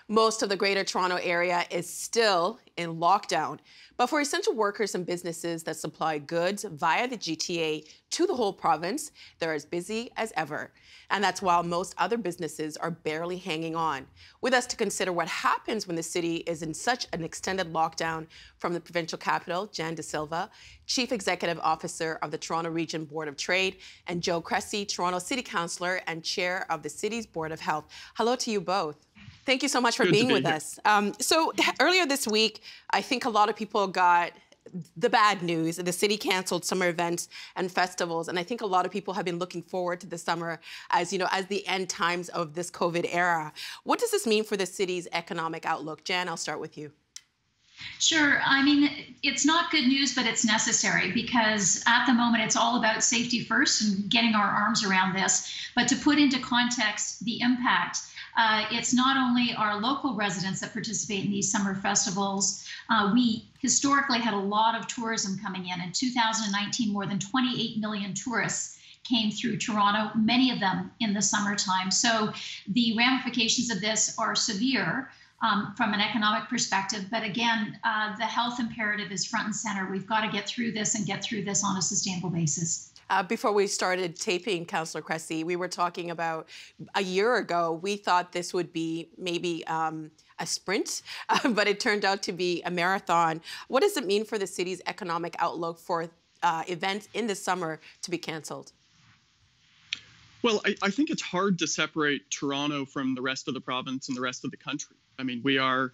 Most of the Greater Toronto Area is still in lockdown. But for essential workers and businesses that supply goods via the GTA to the whole province, they're as busy as ever. And that's while most other businesses are barely hanging on. With us to consider what happens when the city is in such an extended lockdown, from the provincial capital, Jan De Silva, Chief Executive Officer of the Toronto Region Board of Trade, and Joe Cressy, Toronto City Councillor and Chair of the city's Board of Health. Hello to you both. Thank you so much for being with us. So earlier this week, I think a lot of people got the bad news. The city canceled summer events and festivals. And I think a lot of people have been looking forward to the summer as, as the end times of this COVID era. What does this mean for the city's economic outlook? Jan, I'll start with you. Sure. I mean, it's not good news, but it's necessary because at the moment it's all about safety first and getting our arms around this. But to put into context the impact, it's not only our local residents that participate in these summer festivals. We historically had a lot of tourism coming in. In 2019, more than 28 million tourists came through Toronto, many of them in the summertime. So the ramifications of this are severe from an economic perspective. But again, the health imperative is front and center. We've got to get through this and get through this on a sustainable basis. Before we started taping, Councillor Cressy, we were talking about a year ago, we thought this would be maybe a sprint, but it turned out to be a marathon. What does it mean for the city's economic outlook for events in the summer to be canceled? Well, I think it's hard to separate Toronto from the rest of the province and the rest of the country. I mean, we are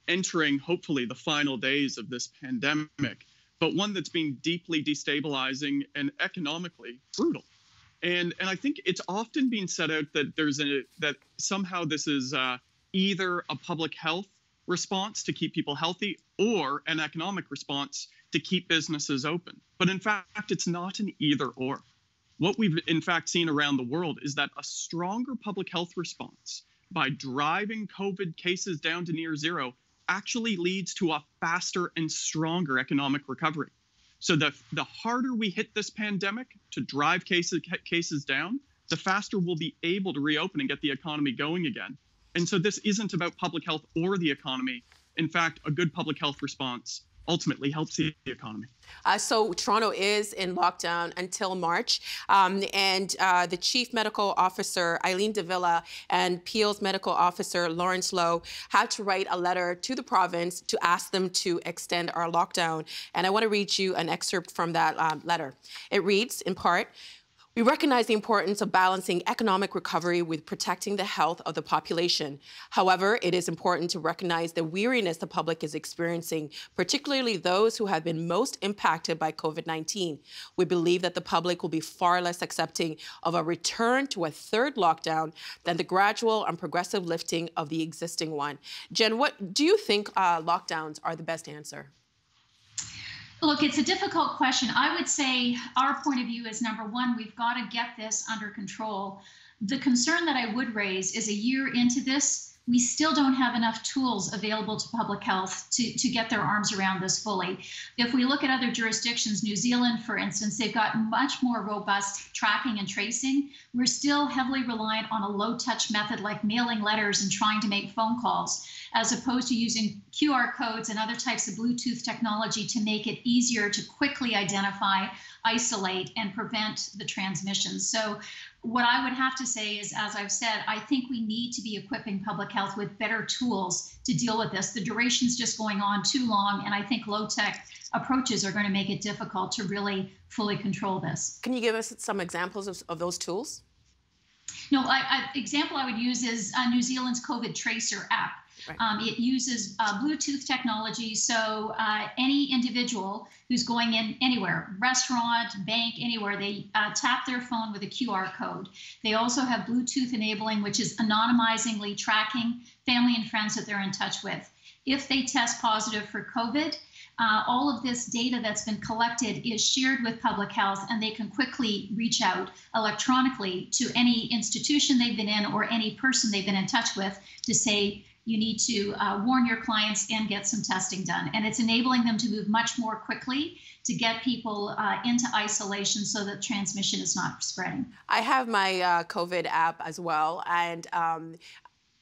entering, hopefully, the final days of this pandemic, but one that's been deeply destabilizing and economically brutal. And I think it's often been set out that that somehow this is either a public health response to keep people healthy or an economic response to keep businesses open. But in fact, it's not an either or. What we've in fact seen around the world is that a stronger public health response by driving COVID cases down to near zero actually leads to a faster and stronger economic recovery. So the harder we hit this pandemic to drive cases down, the faster we'll be able to reopen and get the economy going again. And so this isn't about public health or the economy. In fact, a good public health response ultimately helps the economy. So Toronto is in lockdown until March, and the Chief Medical Officer, Eileen De Villa, and Peel's Medical Officer, Lawrence Lowe, had to write a letter to the province to ask them to extend our lockdown. And I want to read you an excerpt from that letter. It reads, in part, "We recognize the importance of balancing economic recovery with protecting the health of the population. However, it is important to recognize the weariness the public is experiencing, particularly those who have been most impacted by COVID-19. We believe that the public will be far less accepting of a return to a third lockdown than the gradual and progressive lifting of the existing one." Jen, what do you think lockdowns are the best answer? Look, it's a difficult question. I would say our point of view is, number one, we've got to get this under control. The concern that I would raise is a year into this, we still don't have enough tools available to public health to get their arms around this fully. If we look at other jurisdictions, New Zealand, for instance, they've got much more robust tracking and tracing. We're still heavily reliant on a low-touch method like mailing letters and trying to make phone calls, as opposed to using QR codes and other types of Bluetooth technology to make it easier to quickly identify, isolate, and prevent the transmission. So what I would have to say is, as I've said, I think we need to be equipping public health with better tools to deal with this. The duration's just going on too long, and I think low-tech approaches are going to make it difficult to really fully control this. Can you give us some examples of those tools? No, example I would use is New Zealand's COVID Tracer app. Right. It uses Bluetooth technology, so any individual who's going in anywhere, restaurant, bank, anywhere, they tap their phone with a QR code. They also have Bluetooth enabling, which is anonymizingly tracking family and friends that they're in touch with. If they test positive for COVID, all of this data that's been collected is shared with public health, and they can quickly reach out electronically to any institution they've been in or any person they've been in touch with to say, you need to warn your clients and get some testing done. And it's enabling them to move much more quickly to get people into isolation so that transmission is not spreading. I have my COVID app as well, and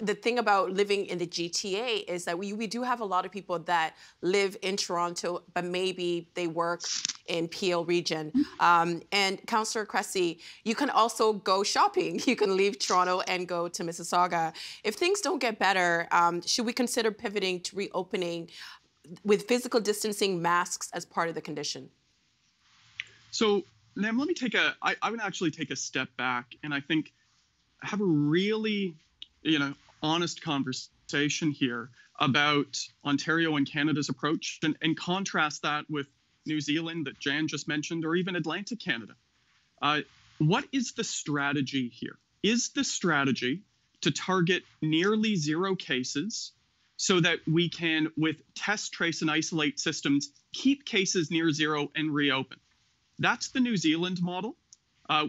the thing about living in the GTA is that we do have a lot of people that live in Toronto, but maybe they work in Peel region. And Councillor Cressy, you can also go shopping. You can leave Toronto and go to Mississauga. If things don't get better, should we consider pivoting to reopening with physical distancing, masks as part of the condition? So, Nam, let me I would actually take a step back and I think have a really, honest conversation here about Ontario and Canada's approach and contrast that with New Zealand that Jan just mentioned, or even Atlantic Canada. What is the strategy here? Is the strategy to target nearly zero cases so that we can, with test, trace, and isolate systems, keep cases near zero and reopen? That's the New Zealand model,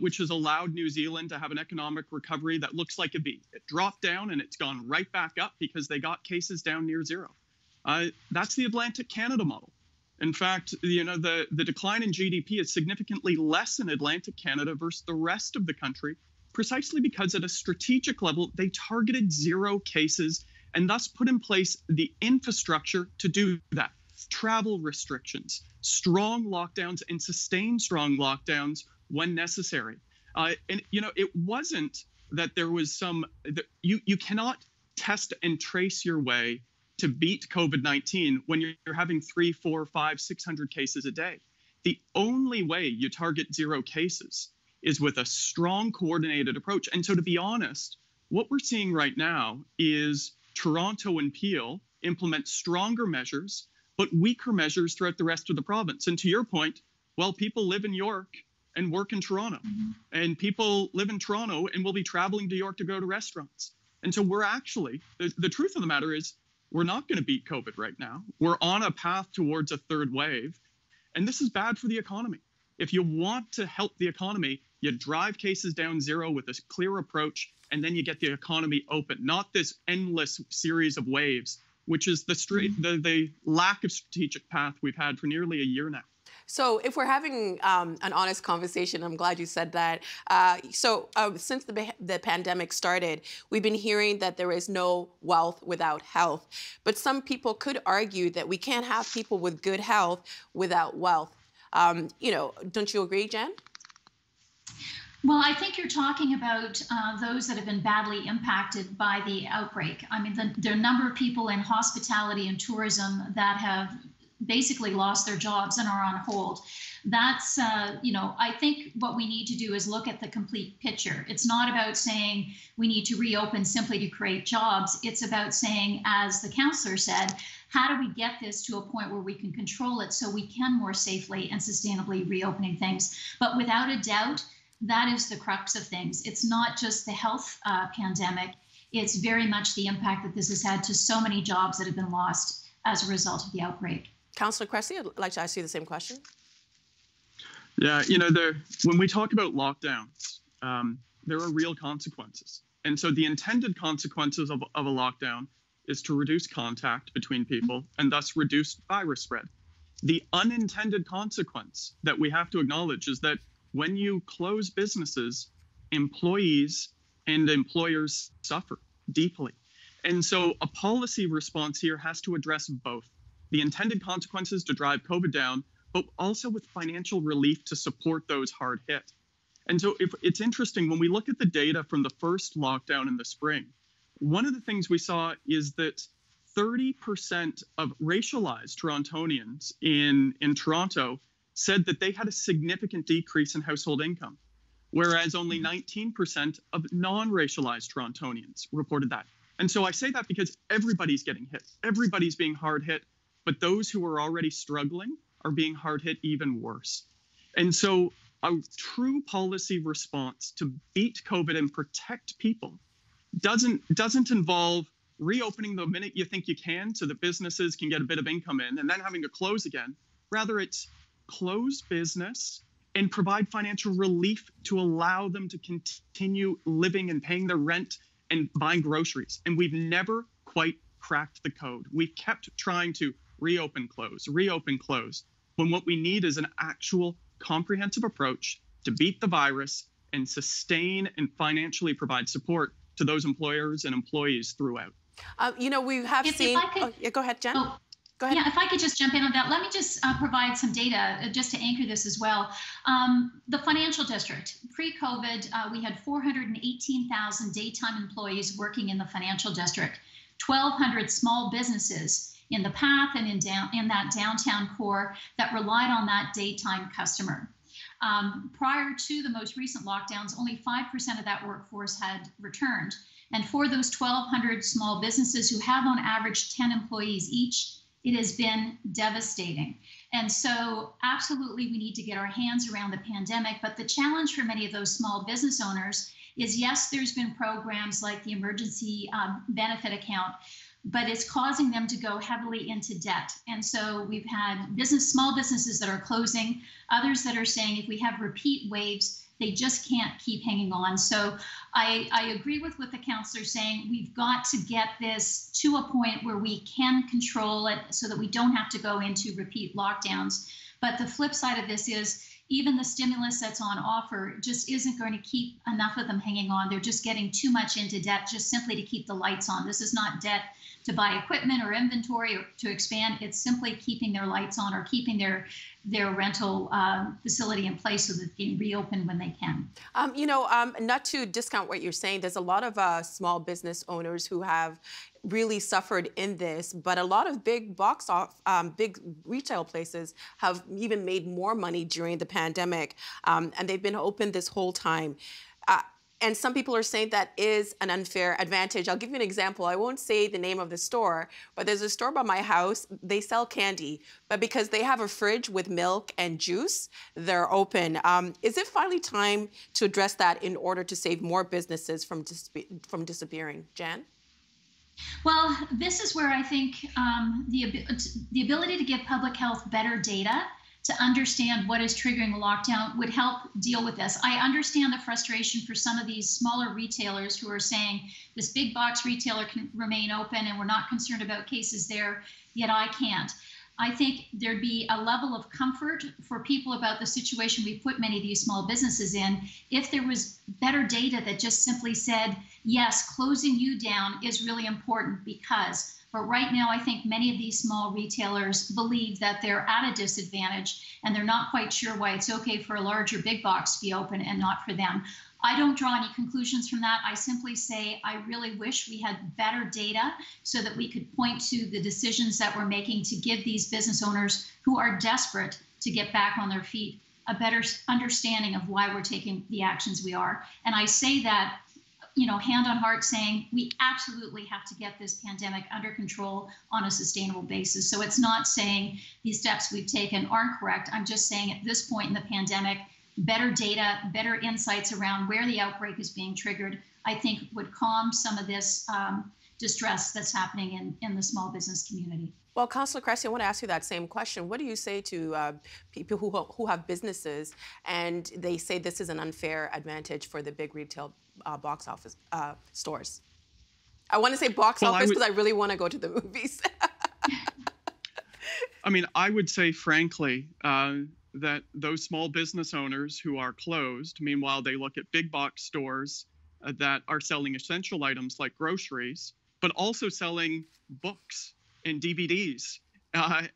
which has allowed New Zealand to have an economic recovery that looks like a V. It dropped down and it's gone right back up because they got cases down near zero. That's the Atlantic Canada model. In fact, the decline in GDP is significantly less in Atlantic Canada versus the rest of the country, precisely because at a strategic level, they targeted zero cases and thus put in place the infrastructure to do that. Travel restrictions, strong lockdowns, and sustained strong lockdowns when necessary. It wasn't that there was you cannot test and trace your way to beat COVID-19 when you're having 300, 400, 500, 600 cases a day. The only way you target zero cases is with a strong coordinated approach. And so to be honest, what we're seeing right now is Toronto and Peel implement stronger measures, but weaker measures throughout the rest of the province. And to your point, well, people live in York and work in Toronto, and people live in Toronto and will be traveling to York to go to restaurants. And so we're actually, the truth of the matter is, we're not going to beat COVID right now. We're on a path towards a third wave, and this is bad for the economy. If you want to help the economy, you drive cases down zero with this clear approach, and then you get the economy open, not this endless series of waves, which is the lack of strategic path we've had for nearly a year now. So if we're having an honest conversation, I'm glad you said that. Since the pandemic started, we've been hearing that there is no wealth without health. But some people could argue that we can't have people with good health without wealth. Don't you agree, Jan? Well, I think you're talking about those that have been badly impacted by the outbreak. I mean, there are a number of people in hospitality and tourism that have basically lost their jobs and are on hold. That's, I think what we need to do is look at the complete picture. It's not about saying we need to reopen simply to create jobs. It's about saying, as the councillor said, how do we get this to a point where we can control it so we can more safely and sustainably reopening things? But without a doubt, that is the crux of things. It's not just the health pandemic. It's very much the impact that this has had to so many jobs that have been lost as a result of the outbreak. Councillor Cressy, I'd like to ask you the same question. Yeah, when we talk about lockdowns, there are real consequences. And so the intended consequences of a lockdown is to reduce contact between people and thus reduce virus spread. The unintended consequence that we have to acknowledge is that when you close businesses, employees and employers suffer deeply. And so a policy response here has to address both. The intended consequences to drive COVID down, but also with financial relief to support those hard hit. And so it's interesting, when we look at the data from the first lockdown in the spring, one of the things we saw is that 30% of racialized Torontonians in Toronto said that they had a significant decrease in household income, whereas only 19% of non-racialized Torontonians reported that. And so I say that because everybody's getting hit. Everybody's being hard hit. But those who are already struggling are being hard hit even worse. And so a true policy response to beat COVID and protect people doesn't involve reopening the minute you think you can so that businesses can get a bit of income in and then having to close again. Rather, it's close business and provide financial relief to allow them to continue living and paying their rent and buying groceries. And we've never quite cracked the code. We've kept trying to reopen, close, when what we need is an actual comprehensive approach to beat the virus and sustain and financially provide support to those employers and employees throughout. We have seen. If I could, yeah, go ahead, Jen. oh, Go ahead. Yeah, if I could just jump in on that, let me just provide some data just to anchor this as well. The financial district, pre-COVID, we had 418,000 daytime employees working in the financial district, 1,200 small businesses in the path and in that downtown core that relied on that daytime customer. Prior to the most recent lockdowns, only 5% of that workforce had returned. And for those 1,200 small businesses who have on average 10 employees each, it has been devastating. And so absolutely we need to get our hands around the pandemic, but the challenge for many of those small business owners is, yes, there's been programs like the emergency benefit account, but it's causing them to go heavily into debt. And so we've had small businesses that are closing, others that are saying if we have repeat waves, they just can't keep hanging on. So I agree with what the councillor's saying. We've got to get this to a point where we can control it so that we don't have to go into repeat lockdowns. But the flip side of this is even the stimulus that's on offer just isn't going to keep enough of them hanging on. They're just getting too much into debt just simply to keep the lights on. This is not debt to buy equipment or inventory or to expand. It's simply keeping their lights on or keeping their rental facility in place so that they can reopen when they can. Not to discount what you're saying, there's a lot of small business owners who have really suffered in this, but a lot of big big retail places have even made more money during the pandemic, and they've been open this whole time. And some people are saying that is an unfair advantage. I'll give you an example. I won't say the name of the store, but there's a store by my house. They sell candy, but because they have a fridge with milk and juice, they're open. Is it finally time to address that in order to save more businesses from disappearing? Jan? Well, this is where I think the ability to give public health better data to understand what is triggering a lockdown would help deal with this. I understand the frustration for some of these smaller retailers who are saying this big box retailer can remain open and we're not concerned about cases there, yet I can't. I think there'd be a level of comfort for people about the situation we put many of these small businesses in if there was better data that just simply said, yes, closing you down is really important because. But right now, I think many of these small retailers believe that they're at a disadvantage and they're not quite sure why it's okay for a larger big box to be open and not for them. I don't draw any conclusions from that. I simply say I really wish we had better data so that we could point to the decisions that we're making to give these business owners who are desperate to get back on their feet a better understanding of why we're taking the actions we are. And I say that, hand on heart, saying we absolutely have to get this pandemic under control on a sustainable basis. So it's not saying these steps we've taken aren't correct. I'm just saying at this point in the pandemic, better data, better insights around where the outbreak is being triggered, I think would calm some of this distress that's happening in the small business community. Well, Councillor Cressy, I want to ask you that same question. What do you say to people who have businesses and they say this is an unfair advantage for the big retail box office stores? I want to say box office because I really want to go to the movies. I mean, I would say, frankly, that those small business owners who are closed, meanwhile, they look at big box stores that are selling essential items like groceries, but also selling books and DVDs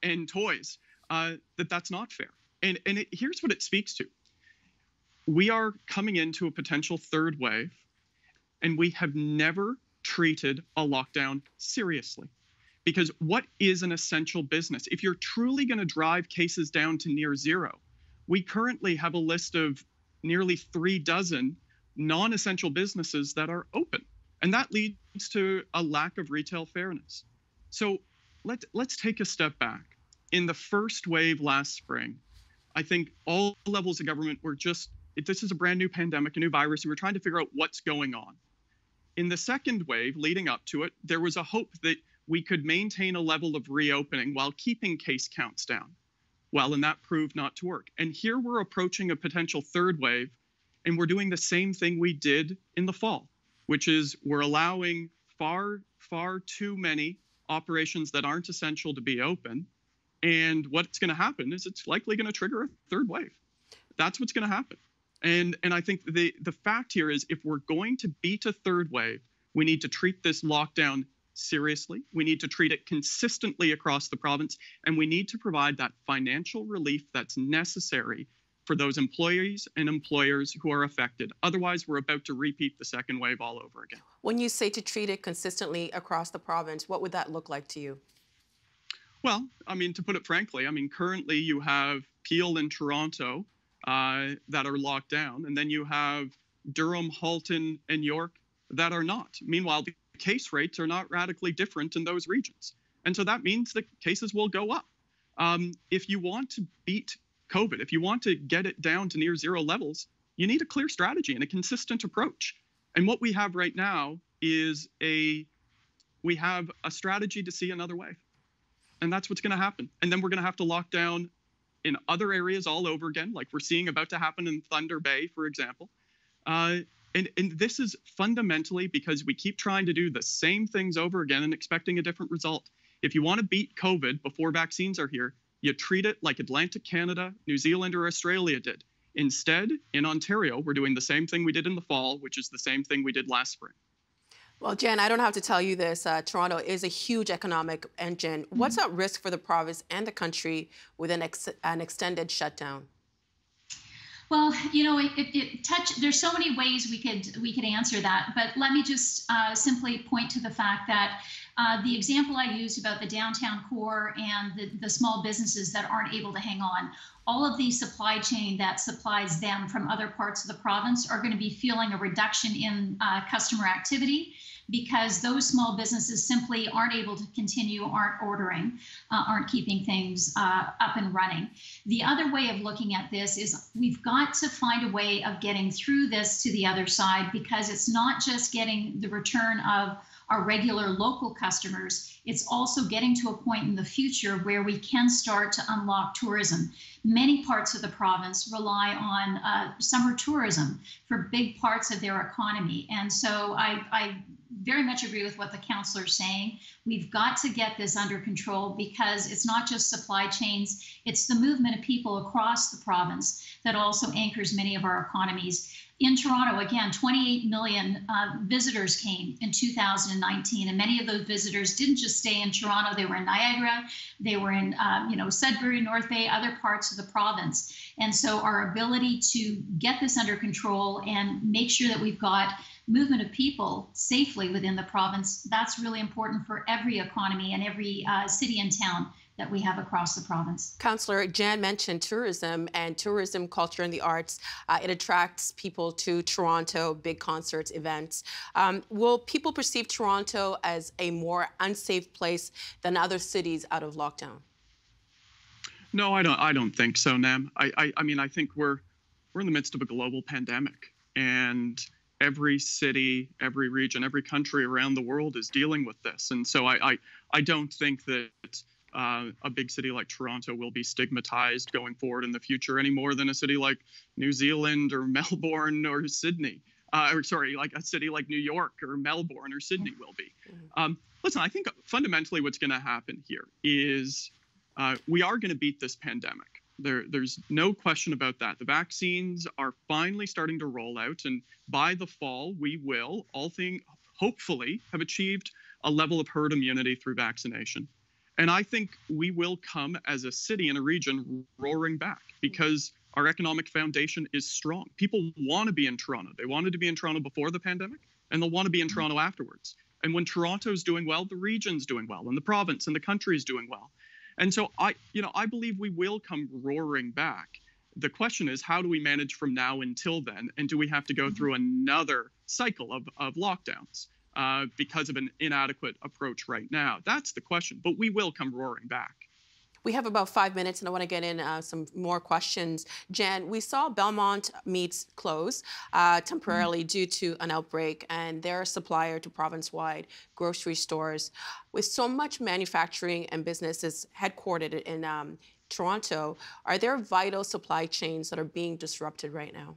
and toys, that's not fair. And here's what it speaks to. We are coming into a potential third wave, and we have never treated a lockdown seriously. Because what is an essential business? If you're truly going to drive cases down to near zero, we currently have a list of nearly 36 non-essential businesses that are open. And that leads to a lack of retail fairness. So let's take a step back. In the first wave last spring, I think all levels of government were this is a brand new pandemic, a new virus, and we're trying to figure out what's going on. In the second wave leading up to it, there was a hope that we could maintain a level of reopening while keeping case counts down. Well, and that proved not to work. And here we're approaching a potential third wave, and we're doing the same thing we did in the fall, which is we're allowing far, far too many operations that aren't essential to be open. And what's going to happen is it's likely going to trigger a third wave. That's what's going to happen. And I think the fact here is if we're going to beat a third wave, we need to treat this lockdown seriously. We need to treat it consistently across the province, and we need to provide that financial relief that's necessary for those employees and employers who are affected. Otherwise, we're about to repeat the second wave all over again. When you say to treat it consistently across the province, what would that look like to you? Well, I mean, to put it frankly, I mean, currently you have Peel and Toronto that are locked down, and then you have Durham, Halton, and York that are not. Meanwhile, the case rates are not radically different in those regions. And so that means that cases will go up. If you want to beat COVID, if you want to get it down to near zero levels, you need a clear strategy and a consistent approach. And what we have right now is we have a strategy to see another wave. And that's what's going to happen. And then we're going to have to lock down in other areas all over again, like we're seeing about to happen in Thunder Bay, for example. And this is fundamentally because we keep trying to do the same things over again and expecting a different result. If you want to beat COVID before vaccines are here, you treat it like Atlantic Canada, New Zealand, or Australia did. Instead, in Ontario, we're doing the same thing we did in the fall, which is the same thing we did last spring. Well, Jen, I don't have to tell you this. Toronto is a huge economic engine. What's at risk for the province and the country with an extended shutdown? Well, you know, there's so many ways we could answer that, but let me just simply point to the fact that the example I used about the downtown core and the small businesses that aren't able to hang on, all of the supply chain that supplies them from other parts of the province are going to be feeling a reduction in customer activity because those small businesses simply aren't able to continue, aren't ordering, aren't keeping things up and running. The other way of looking at this is we've got to find a way of getting through this to the other side because it's not just getting the return of our regular local customers, it's also getting to a point in the future where we can start to unlock tourism. Many parts of the province rely on summer tourism for big parts of their economy. And so I very much agree with what the councillor is saying. We've got to get this under control because it's not just supply chains, it's the movement of people across the province that also anchors many of our economies. In Toronto, again, 28 million visitors came in 2019, and many of those visitors didn't just stay in Toronto. They were in Niagara, they were in Sudbury, North Bay, other parts of the province. And so our ability to get this under control and make sure that we've got movement of people safely within the province, that's really important for every economy and every city and town that we have across the province. Councillor, Jan mentioned tourism and tourism, culture, and the arts. It attracts people to Toronto, big concerts, events. Will people perceive Toronto as a more unsafe place than other cities out of lockdown? No, I don't think so, Nam. I mean, I think we're in the midst of a global pandemic, and every city, every region, every country around the world is dealing with this. And so I don't think that a big city like Toronto will be stigmatized going forward in the future any more than a city like New Zealand or Melbourne or Sydney, like a city like New York or Melbourne or Sydney will be. Listen, I think fundamentally what's going to happen here is we are going to beat this pandemic. There's no question about that. The vaccines are finally starting to roll out, and by the fall, we will, hopefully, have achieved a level of herd immunity through vaccination. And I think we will come as a city and a region roaring back because our economic foundation is strong. People want to be in Toronto. They wanted to be in Toronto before the pandemic, and they'll want to be in Toronto afterwards. And when Toronto's doing well, the region's doing well, and the province and the country is doing well. And so I believe we will come roaring back. The question is, how do we manage from now until then? And do we have to go through another cycle of lockdowns because of an inadequate approach right now? That's the question. But we will come roaring back. We have about 5 minutes, and I want to get in some more questions. Jan, we saw Belmont Meats close temporarily due to an outbreak, and they're a supplier to province-wide grocery stores. With so much manufacturing and businesses headquartered in Toronto, are there vital supply chains that are being disrupted right now?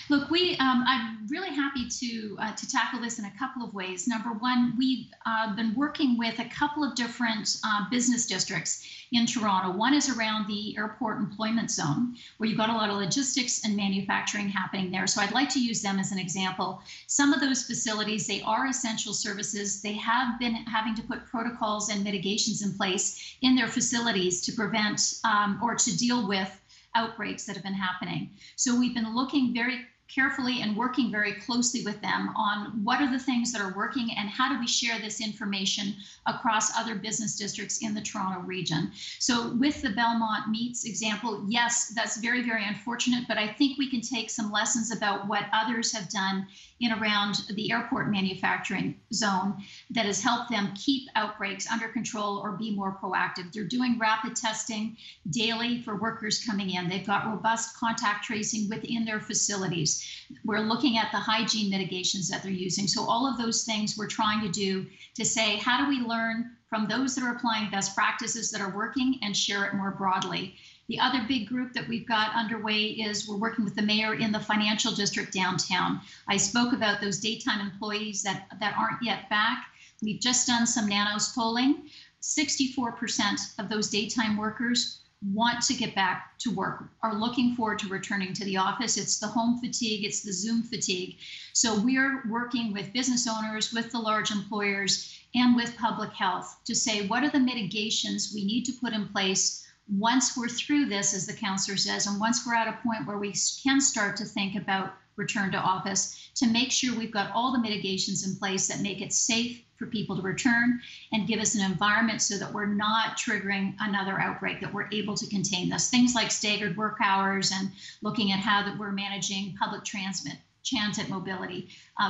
Look, I'm really happy to tackle this in a couple of ways. Number one, we've been working with a couple of different business districts in Toronto. One is around the airport employment zone, where you've got a lot of logistics and manufacturing happening there. So I'd like to use them as an example. Some of those facilities, they are essential services. They have been having to put protocols and mitigations in place in their facilities to prevent or to deal with outbreaks that have been happening. So we've been looking very carefully and working very closely with them on what are the things that are working and how do we share this information across other business districts in the Toronto region. So with the Belmont Meats example, yes, that's very, very unfortunate, but I think we can take some lessons about what others have done in around the airport manufacturing zone that has helped them keep outbreaks under control or be more proactive. They're doing rapid testing daily for workers coming in. They've got robust contact tracing within their facilities. We're looking at the hygiene mitigations that they're using. So all of those things we're trying to do to say, how do we learn from those that are applying best practices that are working and share it more broadly? The other big group that we've got underway is we're working with the mayor in the financial district downtown. I spoke about those daytime employees that aren't yet back. We've just done some Nanos polling. 64% of those daytime workers want to get back to work, are looking forward to returning to the office. It's the home fatigue, it's the Zoom fatigue. So we're working with business owners, with the large employers, and with public health to say, what are the mitigations we need to put in place once we're through this, as the councillor says, and once we're at a point where we can start to think about return to office, to make sure we've got all the mitigations in place that make it safe for people to return and give us an environment so that we're not triggering another outbreak, that we're able to contain this. Things like staggered work hours and looking at how that we're managing public transit mobility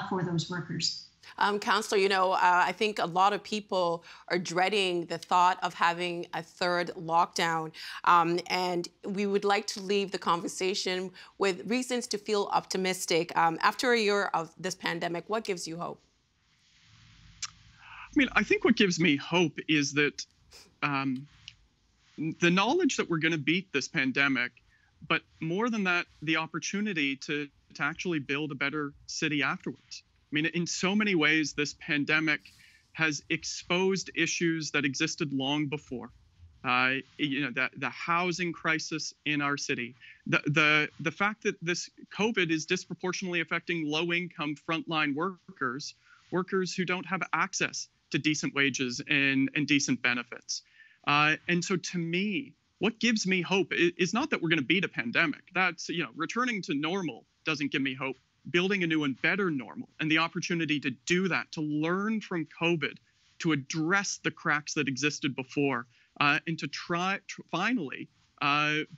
for those workers. Councillor, I think a lot of people are dreading the thought of having a third lockdown. And we would like to leave the conversation with reasons to feel optimistic. After a year of this pandemic, what gives you hope? I mean, I think what gives me hope is that the knowledge that we're going to beat this pandemic, but more than that, the opportunity to actually build a better city afterwards. I mean, in so many ways, this pandemic has exposed issues that existed long before. The housing crisis in our city, the fact that this COVID is disproportionately affecting low-income frontline workers who don't have access to decent wages and decent benefits. And so to me, what gives me hope is not that we're going to beat a pandemic. That's, returning to normal doesn't give me hope. Building a new and better normal and the opportunity to do that, to learn from COVID, to address the cracks that existed before, and to finally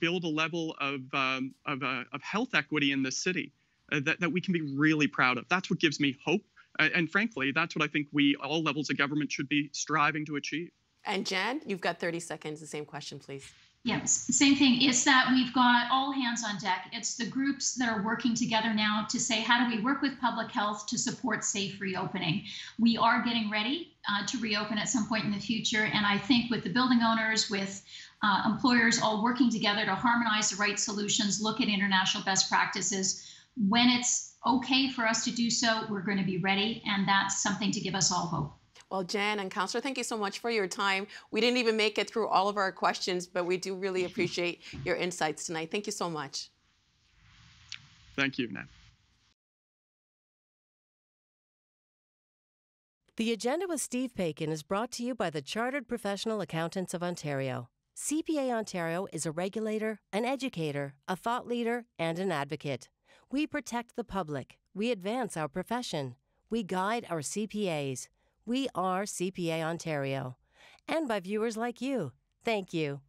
build a level of health equity in this city that we can be really proud of. That's what gives me hope. And frankly, that's what I think all levels of government should be striving to achieve. And Jan, you've got 30 seconds. The same question, please. Yes, same thing. It's that we've got all hands on deck. It's the groups that are working together now to say, how do we work with public health to support safe reopening? We are getting ready to reopen at some point in the future. And I think with the building owners, with employers all working together to harmonize the right solutions, look at international best practices, when it's okay for us to do so, we're going to be ready. And that's something to give us all hope. Well, Jan and Councillor, thank you so much for your time. We didn't even make it through all of our questions, but we do really appreciate your insights tonight. Thank you so much. Thank you, Nat. The Agenda with Steve Paikin is brought to you by the Chartered Professional Accountants of Ontario. CPA Ontario is a regulator, an educator, a thought leader, and an advocate. We protect the public. We advance our profession. We guide our CPAs. We are CPA Ontario. And by viewers like you. Thank you.